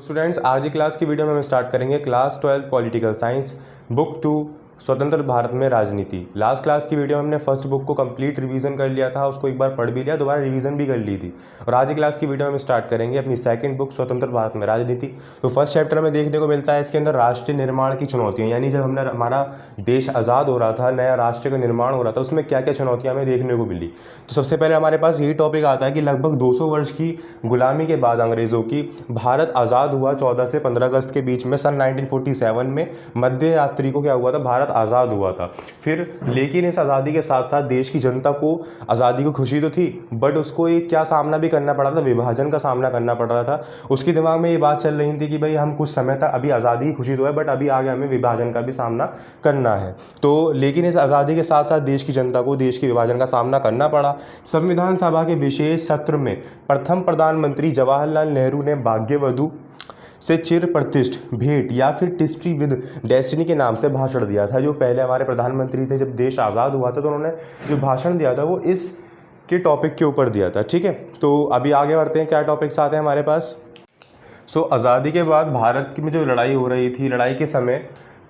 Students, आज की class की वीडियो में हम स्टार्ट करेंगे क्लास 12 पॉलिटिकल साइंस बुक 2 स्वतंत्र भारत में राजनीति। लास्ट क्लास की वीडियो में हमने फर्स्ट बुक को कंप्लीट रिवीजन कर लिया था, उसको एक बार पढ़ भी लिया, दोबारा रिवीजन भी कर ली थी। और आज की क्लास की वीडियो में हम स्टार्ट करेंगे अपनी सेकंड बुक स्वतंत्र भारत में राजनीति। तो फर्स्ट चैप्टर में देखने को मिलता है इसके अंदर राष्ट्रीय निर्माण की चुनौतियाँ, यानी जब हमारा देश आज़ाद हो रहा था, नया राष्ट्र का निर्माण हो रहा था, उसमें क्या क्या चुनौतियाँ हमें देखने को मिली। तो सबसे पहले हमारे पास यही टॉपिक आता है कि लगभग 200 वर्ष की गुलामी के बाद अंग्रेज़ों की भारत आज़ाद हुआ 14 से 15 अगस्त के बीच में सन 1947 में मध्य रात्रि को क्या हुआ था, भारत आज़ाद हुआ था। फिर लेकिन इस आज़ादी के साथ साथ देश की जनता को आज़ादी को खुशी तो थी, बट उसको एक क्या सामना भी करना पड़ा था, विभाजन का सामना करना पड़ रहा था। उसके दिमाग में ये बात चल रही थी कि भाई हम कुछ समय तक अभी आज़ादी की खुशी तो है, बट अभी आगे हमें विभाजन का भी सामना करना है। तो लेकिन इस आज़ादी के साथ साथ देश की जनता को देश के विभाजन का सामना करना पड़ा। संविधान सभा के विशेष सत्र में प्रथम प्रधानमंत्री जवाहरलाल नेहरू ने भाग्यवधु से चिर प्रतिष्ठ भेंट या फिर टिस्ट्री विद डेस्टिनी के नाम से भाषण दिया था। जो पहले हमारे प्रधानमंत्री थे, जब देश आज़ाद हुआ था तो उन्होंने जो भाषण दिया था वो इस के टॉपिक के ऊपर दिया था। ठीक है, तो अभी आगे बढ़ते हैं, क्या टॉपिक्स आते हैं हमारे पास। आज़ादी के बाद भारत में जो लड़ाई हो रही थी, लड़ाई के समय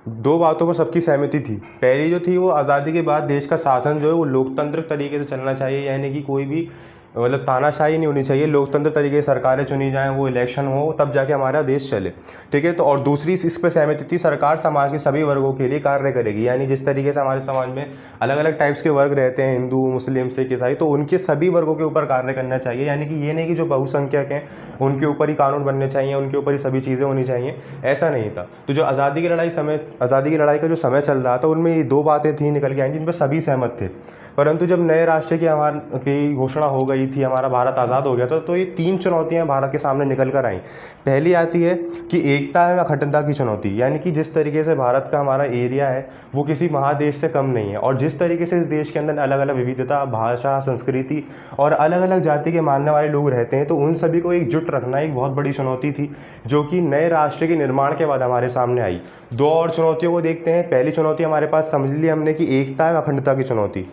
दो बातों पर सबकी सहमति थी। पहली जो थी वो आज़ादी के बाद देश का शासन जो है वो लोकतांत्रिक तरीके से चलना चाहिए, यानी कि कोई भी मतलब तानाशाही नहीं होनी चाहिए, लोकतंत्र तरीके से सरकारें चुनी जाएं, वो इलेक्शन हो तब जाके हमारा देश चले। ठीक है, तो और दूसरी इस पर सहमति थी, सरकार समाज के सभी वर्गों के लिए कार्य करेगी, यानी जिस तरीके से हमारे समाज में अलग अलग टाइप्स के वर्ग रहते हैं, हिंदू मुस्लिम सिख ईसाई, तो उनके सभी वर्गों के ऊपर कार्य करना चाहिए। यानी कि ये नहीं कि जो बहुसंख्यक हैं उनके ऊपर ही कानून बनने चाहिए, उनके ऊपर ही सभी चीज़ें होनी चाहिए, ऐसा नहीं था। तो जो आज़ादी की लड़ाई का जो समय चल रहा था उनमें ये दो बातें थी निकल के आई जिन पर सभी सहमत थे। परंतु जब नए राष्ट्र की घोषणा हो गई थी, हमारा भारत आज़ाद हो गया था, तो ये तीन चुनौतियां भारत के सामने निकल कर आई। पहली आती है कि एकता एवं अखंडता की चुनौती, यानी कि जिस तरीके से भारत का हमारा एरिया है वो किसी महादेश से कम नहीं है, और जिस तरीके से इस देश के अंदर अलग अलग विविधता, भाषा, संस्कृति और अलग अलग जाति के मानने वाले लोग रहते हैं, तो उन सभी को एकजुट रखना एक बहुत बड़ी चुनौती थी, जो कि नए राष्ट्र के निर्माण के बाद हमारे सामने आई। दो और चुनौतियों को देखते हैं। पहली चुनौती हमारे पास समझ ली हमने कि एकता एवं अखंडता की चुनौती।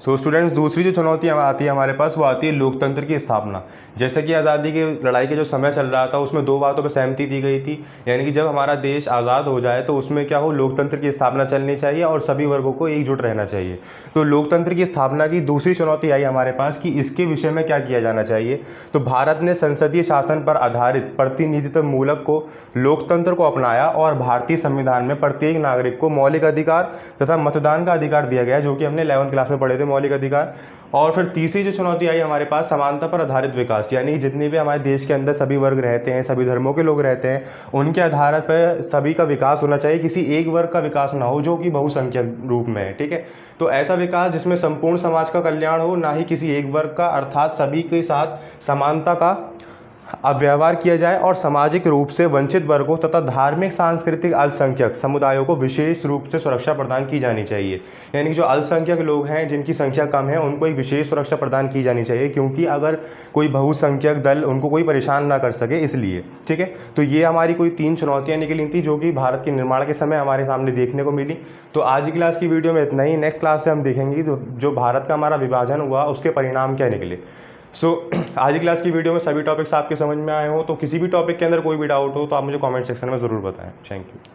स्टूडेंट्स, दूसरी जो चुनौती आती है हमारे पास वो आती है लोकतंत्र की स्थापना। जैसे कि आज़ादी की लड़ाई के जो समय चल रहा था उसमें दो बातों पर सहमति दी गई थी, यानी कि जब हमारा देश आज़ाद हो जाए तो उसमें क्या हो, लोकतंत्र की स्थापना चलनी चाहिए और सभी वर्गों को एकजुट रहना चाहिए। तो लोकतंत्र की स्थापना की दूसरी चुनौती आई हमारे पास कि इसके विषय में क्या किया जाना चाहिए। तो भारत ने संसदीय शासन पर आधारित प्रतिनिधित्व मूलक को लोकतंत्र को अपनाया और भारतीय संविधान में प्रत्येक नागरिक को मौलिक अधिकार तथा मतदान का अधिकार दिया गया, जो कि हमने 11वीं क्लास में पढ़े थे, मौलिक अधिकार। और फिर तीसरी जो चुनौती आई हमारे पास, समानता पर आधारित विकास, यानी जितने भी हमारे देश के अंदर सभी वर्ग रहते हैं, सभी धर्मों के लोग रहते हैं, उनके आधार पर सभी का विकास होना चाहिए, किसी एक वर्ग का विकास ना हो जो कि बहुसंख्यक रूप में है। ठीक है, तो ऐसा विकास जिसमें संपूर्ण समाज का कल्याण हो, ना ही किसी एक वर्ग का, अर्थात सभी के साथ समानता का व्यवहार किया जाए और सामाजिक रूप से वंचित वर्गों तथा धार्मिक सांस्कृतिक अल्पसंख्यक समुदायों को विशेष रूप से सुरक्षा प्रदान की जानी चाहिए। यानी कि जो अल्पसंख्यक लोग हैं, जिनकी संख्या कम है, उनको एक विशेष सुरक्षा प्रदान की जानी चाहिए, क्योंकि अगर कोई बहुसंख्यक दल उनको कोई परेशान ना कर सके, इसलिए। ठीक है, तो ये हमारी कोई तीन चुनौतियाँ निकली थी जो कि भारत के निर्माण के समय हमारे सामने देखने को मिली। तो आज की क्लास की वीडियो में इतना ही। नेक्स्ट क्लास से हम देखेंगे जो भारत का हमारा विभाजन हुआ उसके परिणाम क्या निकले। आज की क्लास की वीडियो में सभी टॉपिक्स आपके समझ में आए हो, तो किसी भी टॉपिक के अंदर कोई भी डाउट हो तो आप मुझे कमेंट सेक्शन में ज़रूर बताएं। Thank you.